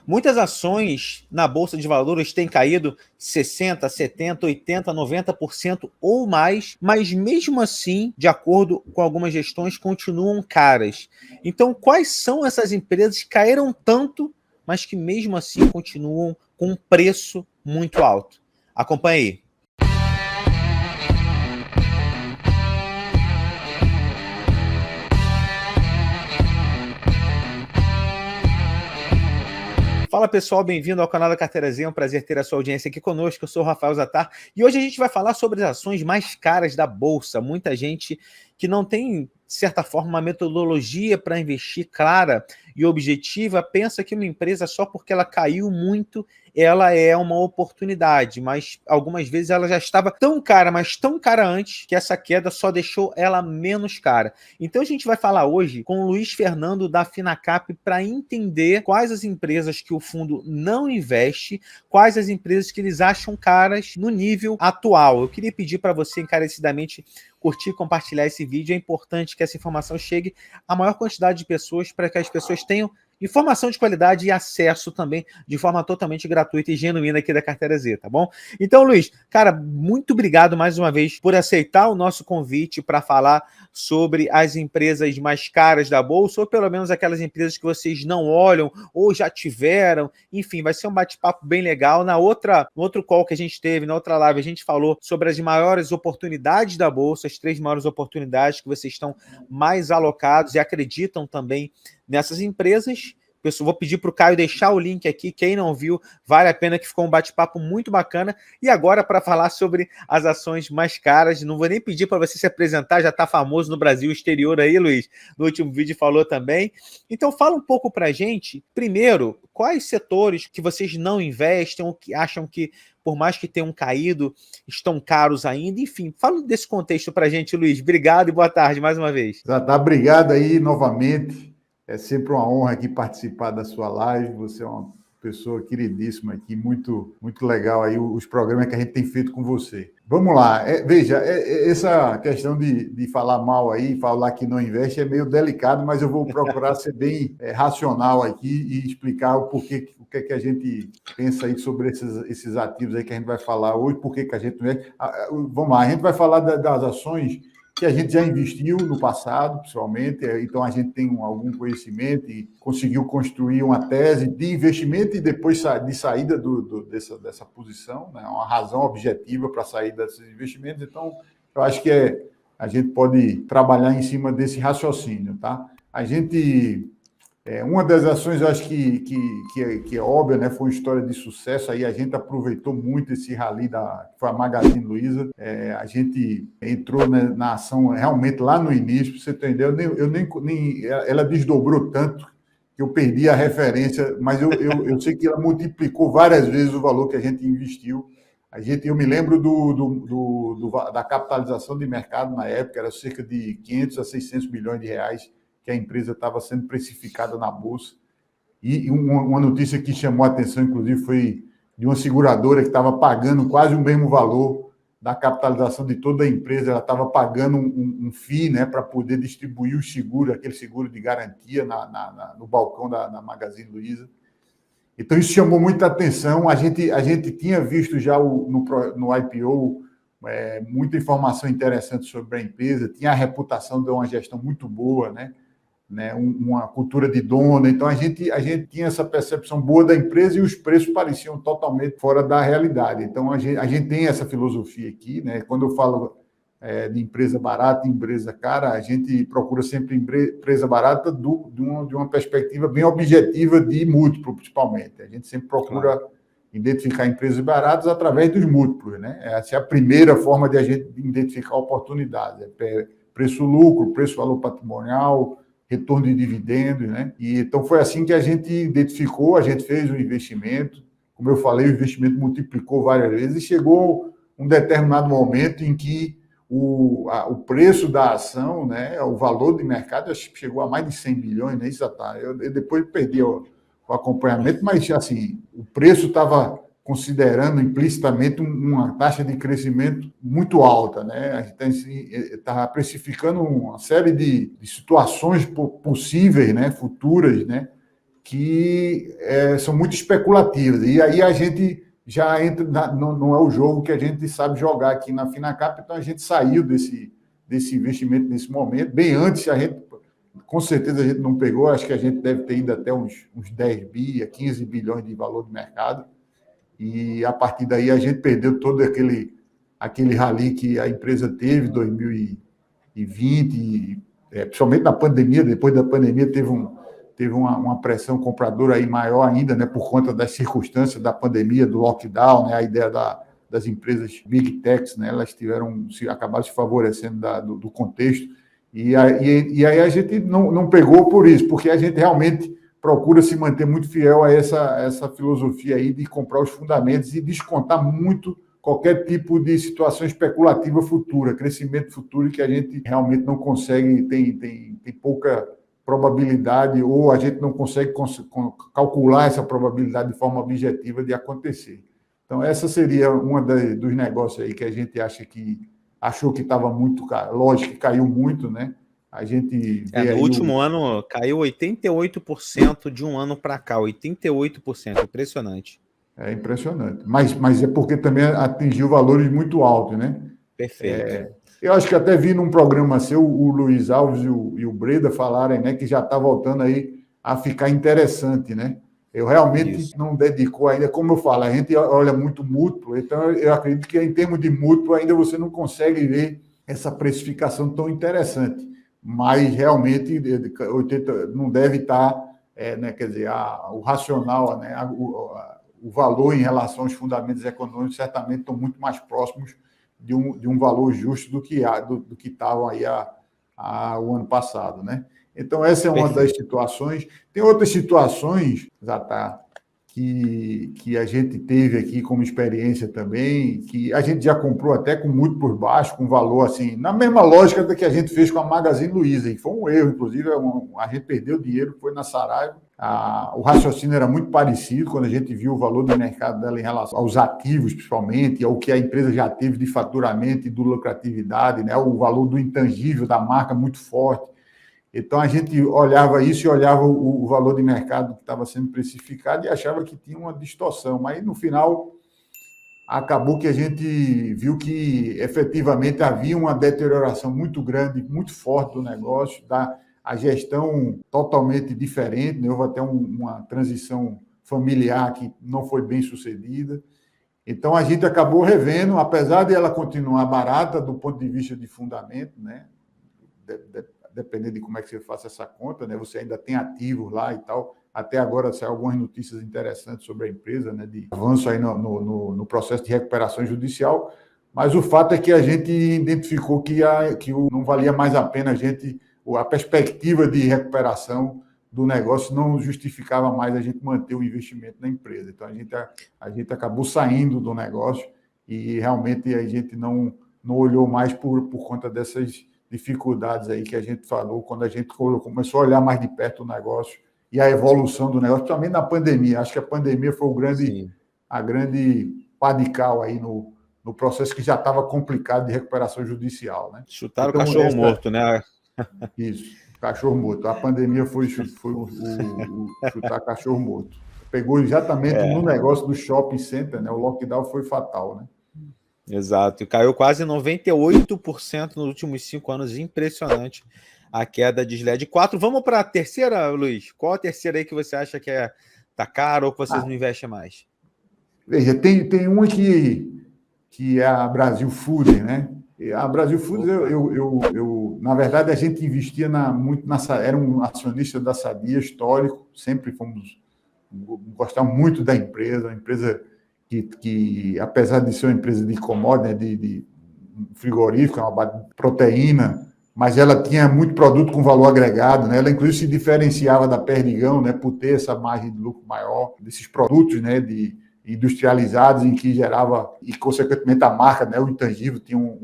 Muitas ações na Bolsa de Valores têm caído 60%, 70%, 80%, 90% ou mais, mas mesmo assim, de acordo com algumas gestões, continuam caras. Então, quais são essas empresas que caíram tanto, mas que mesmo assim continuam com um preço muito alto? Acompanhe aí. Fala pessoal, bem-vindo ao canal da Carteira Z, é um prazer ter a sua audiência aqui conosco, eu sou o Rafael Zattar e hoje a gente vai falar sobre as ações mais caras da Bolsa. Muita gente que não tem, de certa forma, uma metodologia para investir clara e objetiva, pensa que uma empresa só porque ela caiu muito, ela é uma oportunidade, mas algumas vezes ela já estava tão cara, mas tão cara antes, que essa queda só deixou ela menos cara. Então a gente vai falar hoje com o Luiz Fernando da Finacap para entender quais as empresas que o fundo não investe, quais as empresas que eles acham caras no nível atual. Eu queria pedir para você encarecidamente curtir e compartilhar esse vídeo. É importante que essa informação chegue à maior quantidade de pessoas para que as pessoas tenham informação de qualidade e acesso também de forma totalmente gratuita e genuína aqui da Carteira Z, tá bom? Então, Luiz, cara, muito obrigado mais uma vez por aceitar o nosso convite para falar sobre as empresas mais caras da Bolsa, ou pelo menos aquelas empresas que vocês não olham ou já tiveram. Enfim, vai ser um bate-papo bem legal. No outro call que a gente teve, na outra live, a gente falou sobre as maiores oportunidades da Bolsa, as 3 maiores oportunidades que vocês estão mais alocados e acreditam também nessas empresas. Pessoal, vou pedir para o Caio deixar o link aqui. Quem não viu, vale a pena, que ficou um bate-papo muito bacana. E agora, para falar sobre as ações mais caras, não vou nem pedir para você se apresentar, já está famoso no Brasil exterior aí, Luiz. No último vídeo falou também. Então, fala um pouco para a gente, primeiro, quais setores que vocês não investem ou que acham que, por mais que tenham caído, estão caros ainda. Enfim, fala desse contexto para a gente, Luiz. Obrigado e boa tarde mais uma vez. Tá, obrigado aí novamente. É sempre uma honra aqui participar da sua live. Você é uma pessoa queridíssima aqui, muito, muito legal aí os programas que a gente tem feito com você. Vamos lá. Veja, essa questão de falar mal aí, falar que não investe é meio delicado, mas eu vou procurar ser bem racional aqui e explicar o que é que a gente pensa aí sobre esses ativos aí que a gente vai falar hoje, por que a gente não investe. Vamos lá, a gente vai falar das ações que a gente já investiu no passado, principalmente, então a gente tem algum conhecimento e conseguiu construir uma tese de investimento e depois de saída dessa posição, né? Uma razão objetiva para sair desses investimentos. Então, eu acho que a gente pode trabalhar em cima desse raciocínio, tá? A gente... uma das ações, eu acho que é óbvia, né? Foi uma história de sucesso. Aí a gente aproveitou muito esse rally que foi a Magazine Luiza. A gente entrou na ação realmente lá no início, para você entender. Ela desdobrou tanto que eu perdi a referência, mas eu sei que ela multiplicou várias vezes o valor que a gente investiu. Eu me lembro da capitalização de mercado na época, era cerca de 500 a 600 milhões de reais que a empresa estava sendo precificada na Bolsa. E uma notícia que chamou a atenção, inclusive, foi de uma seguradora que estava pagando quase o mesmo valor da capitalização de toda a empresa. Ela estava pagando um FII, né, para poder distribuir o seguro, aquele seguro de garantia no balcão da Magazine Luiza. Então, isso chamou muita atenção. A gente tinha visto já no IPO muita informação interessante sobre a empresa, tinha a reputação de uma gestão muito boa, né? Uma cultura de dono. Então, a gente tinha essa percepção boa da empresa e os preços pareciam totalmente fora da realidade. Então, a gente tem essa filosofia aqui, né? Quando eu falo de empresa barata e empresa cara, a gente procura sempre empresa barata de uma perspectiva bem objetiva de múltiplo, principalmente. A gente sempre procura identificar empresas baratas através dos múltiplos, né? Essa é a primeira forma de a gente identificar oportunidades. Preço-lucro, preço-valor patrimonial, retorno de dividendos, né? E então foi assim que a gente identificou, a gente fez o investimento. Como eu falei, o investimento multiplicou várias vezes e chegou um determinado momento em que o preço da ação, né, o valor de mercado, acho que chegou a mais de 100 bilhões, né? Isso tá. Eu depois perdi o acompanhamento, mas assim, o preço estava considerando implicitamente uma taxa de crescimento muito alta, né? A gente estava precificando uma série de situações possíveis, né, futuras, né, que são muito especulativas. E aí a gente já entra, não é o jogo que a gente sabe jogar aqui na Finacap, então a gente saiu desse investimento nesse momento. Bem antes, com certeza a gente não pegou, acho que a gente deve ter ido até uns 10 bi, 15 bilhões de valor de mercado, e a partir daí a gente perdeu todo aquele rally que a empresa teve em 2020, principalmente na pandemia. Depois da pandemia teve uma pressão compradora aí maior ainda, né, por conta das circunstâncias da pandemia, do lockdown, né, a ideia das empresas Big Techs, né, elas acabaram se favorecendo do contexto, e aí a gente não pegou por isso, porque a gente realmente procura se manter muito fiel a essa filosofia aí de comprar os fundamentos e descontar muito qualquer tipo de situação especulativa futura, crescimento futuro que a gente realmente não consegue, tem pouca probabilidade, ou a gente não consegue calcular essa probabilidade de forma objetiva de acontecer. Então, essa seria uma dos negócios aí que a gente achou que estava muito caro. Lógico que caiu muito, né? A gente no último ano caiu 88% de um ano para cá, 88%, impressionante. É impressionante. Mas é porque também atingiu valores muito altos, né? Perfeito. Eu acho que até vi num programa seu, o Luiz Alves e o Breda falarem, né, que já está voltando aí a ficar interessante, né? Eu realmente não dedico ainda, como eu falo, a gente olha muito múltiplo, então eu acredito que em termos de múltiplo ainda você não consegue ver essa precificação tão interessante, mas realmente 80 não deve estar, né, quer dizer, o racional, né, o valor em relação aos fundamentos econômicos certamente estão muito mais próximos de um valor justo do que estavam aí o ano passado, né? Então, essa é uma das situações. Tem outras situações, Zatar, que a gente teve aqui como experiência também, que a gente já comprou até com muito por baixo, com valor assim, na mesma lógica da que a gente fez com a Magazine Luiza, e foi um erro, inclusive, a gente perdeu dinheiro, foi na Saraiva. O raciocínio era muito parecido quando a gente viu o valor do mercado dela em relação aos ativos, principalmente, ao que a empresa já teve de faturamento e de lucratividade, né? O valor do intangível da marca muito forte. Então, a gente olhava isso e olhava o valor de mercado que estava sendo precificado e achava que tinha uma distorção. Mas, no final, acabou que a gente viu que, efetivamente, havia uma deterioração muito grande, muito forte do negócio, a gestão totalmente diferente, né? Houve até uma transição familiar que não foi bem sucedida. Então, a gente acabou revendo, apesar de ela continuar barata do ponto de vista de fundamento, né? Dependendo de como é que você faça essa conta, né? Você ainda tem ativos lá e tal. Até agora saiu algumas notícias interessantes sobre a empresa, né? De avanço aí no processo de recuperação judicial. Mas o fato é que a gente identificou que não valia mais a pena a perspectiva de recuperação do negócio não justificava mais a gente manter o investimento na empresa. Então, a gente acabou saindo do negócio e realmente a gente não olhou mais por conta dessas dificuldades aí que a gente falou quando a gente começou a olhar mais de perto o negócio e a evolução do negócio, também na pandemia. Acho que a pandemia foi a grande pá de cal aí no processo que já estava complicado de recuperação judicial, né? Chutaram o cachorro morto, né? Isso, cachorro morto. A pandemia foi o chutar cachorro morto. Pegou exatamente no negócio do shopping center, né? O lockdown foi fatal, né? Exato, e caiu quase 98% nos últimos 5 anos, impressionante a queda de SLED 4. Vamos para a terceira, Luiz? Qual a terceira aí que você acha que tá caro ou que vocês não investem mais? Veja, tem uma que é a Brasil Food, né? A Brasil Foods, na verdade, a gente investia era um acionista da Sadia histórico, sempre gostamos muito da empresa, uma empresa que apesar de ser uma empresa de commodity, né, de frigorífico, uma proteína, mas ela tinha muito produto com valor agregado, né? Ela inclusive se diferenciava da Perdigão, né, por ter essa margem de lucro maior desses produtos, né, industrializados, em que gerava, e consequentemente a marca, né, o intangível, tinha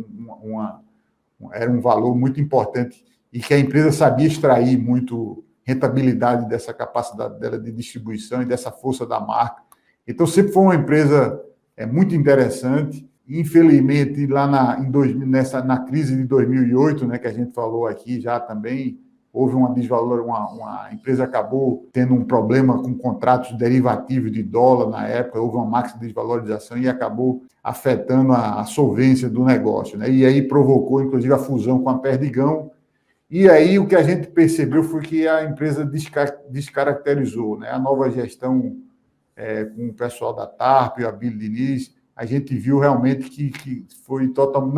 era um valor muito importante e que a empresa sabia extrair muito rentabilidade dessa capacidade dela de distribuição e dessa força da marca. Então, sempre foi uma empresa muito interessante. Infelizmente, lá na crise de 2008, né, que a gente falou aqui já também, houve uma desvalorização, a empresa acabou tendo um problema com contratos derivativos de dólar na época, houve uma máxima desvalorização e acabou afetando a solvência do negócio, né? E aí provocou, inclusive, a fusão com a Perdigão. E aí o que a gente percebeu foi que a empresa descaracterizou, né? A nova gestão com o pessoal da TARP, a Abílio Diniz, a gente viu realmente que foi total,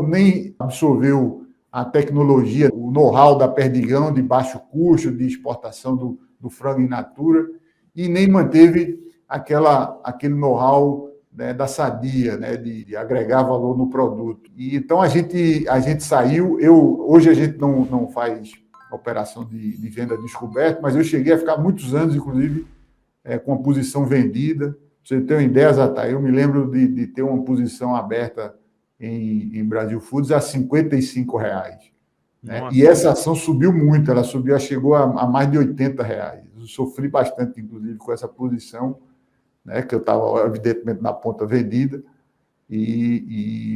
nem absorveu a tecnologia, o know-how da Perdigão de baixo custo, de exportação do frango in natura, e nem manteve aquele know-how, né, da Sadia, né, de agregar valor no produto. E então a gente saiu, hoje a gente não faz operação de venda descoberta, mas eu cheguei a ficar muitos anos, inclusive, com a posição vendida. Pra você ter uma ideia, Zata, eu me lembro de ter uma posição aberta em Brasil Foods a R$ 55. Né? E essa ação subiu muito, ela chegou a mais de R$ 80. Eu sofri bastante, inclusive, com essa posição, né, que eu estava, evidentemente, na ponta vendida.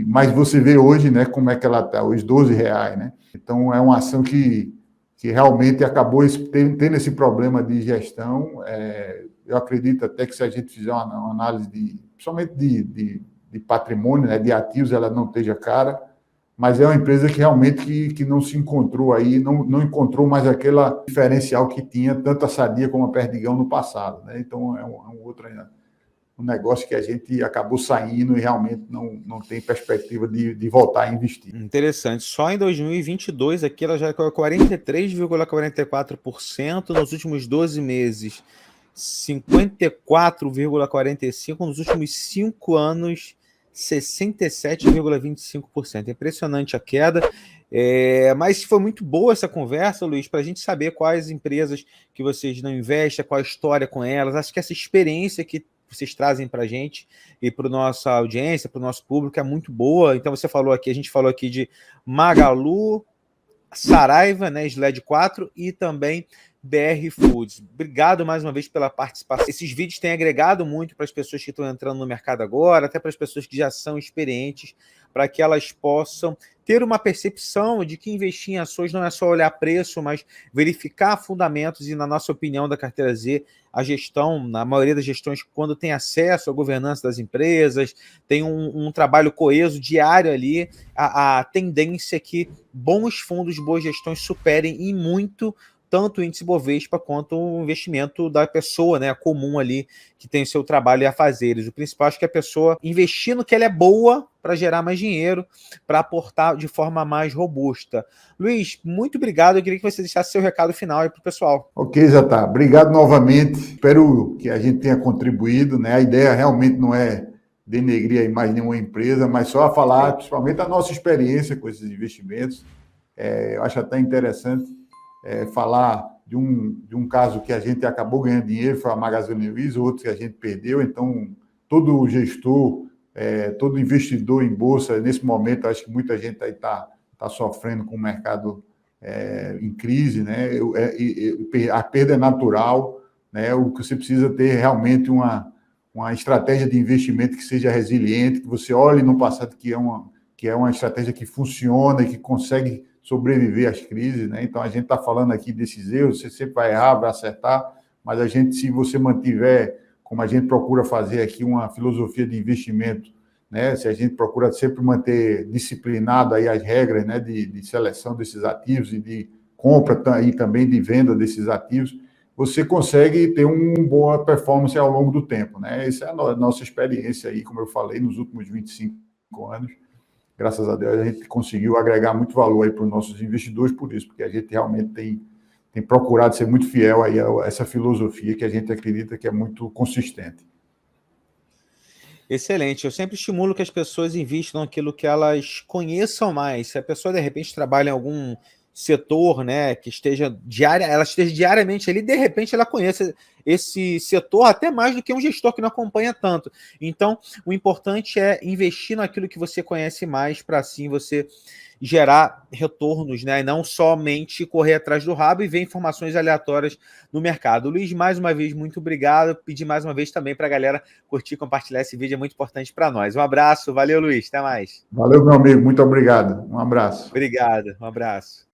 Mas você vê hoje, né, como é que ela está, os R$ 12. Né? Então, é uma ação que realmente acabou tendo esse problema de gestão. Eu acredito até que se a gente fizer uma análise, principalmente de patrimônio, né, de ativos, ela não esteja cara, mas é uma empresa que realmente que não se encontrou aí, não encontrou mais aquele diferencial que tinha tanto a Sadia como a Perdigão no passado. Né? Então, é um negócio que a gente acabou saindo e realmente não tem perspectiva de voltar a investir. Interessante. Só em 2022 aqui ela já caiu 43,44%, nos últimos 12 meses 54,45%, nos últimos 5 anos 67,25%. Impressionante a queda. Mas foi muito boa essa conversa, Luiz, para a gente saber quais empresas que vocês não investem, qual a história com elas. Acho que essa experiência que vocês trazem para a gente e para a nossa audiência, para o nosso público, é muito boa. Então, a gente falou aqui de Magalu, Saraiva, né, SLED 4 e também BR Foods. Obrigado mais uma vez pela participação. Esses vídeos têm agregado muito para as pessoas que estão entrando no mercado agora, até para as pessoas que já são experientes, para que elas possam ter uma percepção de que investir em ações não é só olhar preço, mas verificar fundamentos. E, na nossa opinião da Carteira Z, a gestão, na maioria das gestões, quando tem acesso à governança das empresas, tem um trabalho coeso diário ali, a tendência é que bons fundos, boas gestões superem em muito tanto o índice Bovespa quanto o investimento da pessoa, né, comum ali, que tem o seu trabalho e afazeres. O principal, acho que é a pessoa investir no que ela é boa para gerar mais dinheiro, para aportar de forma mais robusta. Luiz, muito obrigado. Eu queria que você deixasse seu recado final aí para o pessoal. Ok, Zata. Obrigado novamente. Espero que a gente tenha contribuído, né? A ideia realmente não é denegrir aí mais nenhuma empresa, mas só a falar, principalmente, a nossa experiência com esses investimentos. Eu acho até interessante falar de um caso que a gente acabou ganhando dinheiro, foi a Magazine Luiza, outro que a gente perdeu. Então, todo gestor, todo investidor em bolsa, nesse momento, acho que muita gente aí está sofrendo com o mercado em crise, né? A perda é natural, né? O que você precisa ter realmente uma estratégia de investimento que seja resiliente, que você olhe no passado que é uma estratégia que funciona e que consegue sobreviver às crises, né? Então, a gente está falando aqui desses erros, você sempre vai errar, vai acertar, mas se você mantiver, como a gente procura fazer aqui, uma filosofia de investimento, né? Se a gente procura sempre manter disciplinado aí as regras, né, de seleção desses ativos e de compra e também de venda desses ativos, você consegue ter uma boa performance ao longo do tempo, né? Essa é a nossa experiência aí, como eu falei, nos últimos 25 anos. Graças a Deus, a gente conseguiu agregar muito valor aí para os nossos investidores por isso, porque a gente realmente tem procurado ser muito fiel aí a essa filosofia que a gente acredita que é muito consistente. Excelente. Eu sempre estimulo que as pessoas investam naquilo que elas conheçam mais. Se a pessoa, de repente, trabalha em algum setor, né, que ela esteja diariamente ali, de repente ela conheça esse setor até mais do que um gestor que não acompanha tanto. Então, o importante é investir naquilo que você conhece mais, para assim você gerar retornos, né, e não somente correr atrás do rabo e ver informações aleatórias no mercado. Luiz, mais uma vez, muito obrigado. Pedir mais uma vez também para a galera curtir e compartilhar esse vídeo, é muito importante para nós. Um abraço, valeu, Luiz, até mais. Valeu, meu amigo, muito obrigado. Um abraço. Obrigado, um abraço.